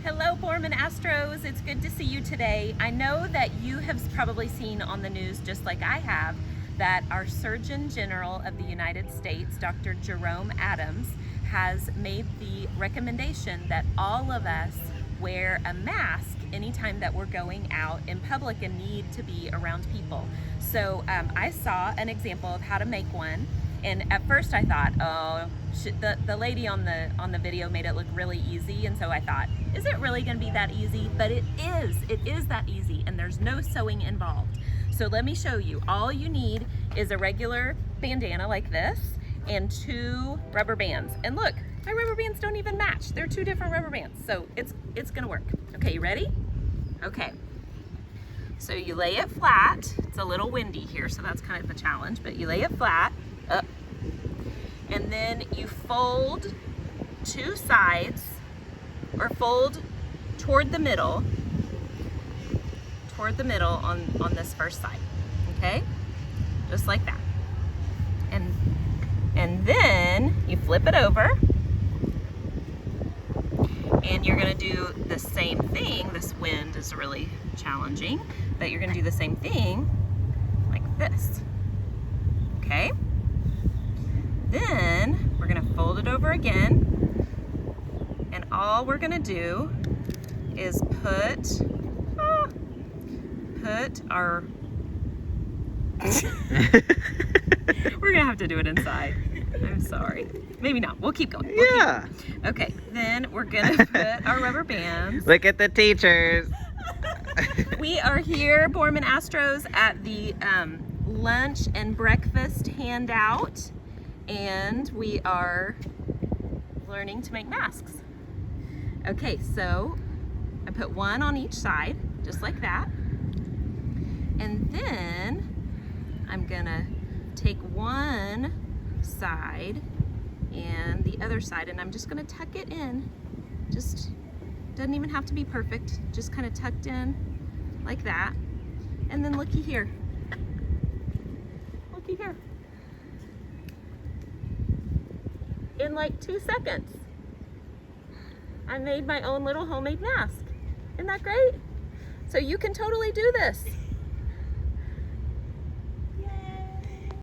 Hello, Borman Astros. It's good to see you today. I know that you have probably seen on the news, just like I have, that our Surgeon General of the United States, Dr. Jerome Adams, has made the recommendation that all of us wear a mask anytime that we're going out in public and need to be around people. So I saw an example of how to make one. And at first I thought, oh, the lady on the video made it look really easy, and so I thought, is it really gonna be that easy? But it is that easy, and there's no sewing involved. So let me show you. All you need is a regular bandana like this and 2 rubber bands. And look, my rubber bands don't even match. They're 2 different rubber bands, so it's gonna work. Okay, you ready? Okay. So you lay it flat. It's a little windy here, so that's kind of a challenge, but you lay it flat. Up. And then you fold 2 sides, or fold toward the middle on this first side, okay? Just like that. And then you flip it over, and you're gonna do the same thing. This wind is really challenging, but you're gonna do the same thing like this, okay? Then we're gonna fold it over again, and all we're gonna do is put our we're gonna have to do it inside. I'm sorry. Maybe not. We'll keep going. Yeah. Okay, then we're gonna put our rubber bands. Look at the teachers. We are here, Borman Astros, at the lunch and breakfast handout, and we are learning to make masks. Okay, so I put 1 on each side, just like that. And then I'm gonna take 1 side and the other side, and I'm just gonna tuck it in. Just doesn't even have to be perfect, just kind of tucked in like that. And then looky here. Looky here. In like 2 seconds, I made my own little homemade mask. Isn't that great? So you can totally do this.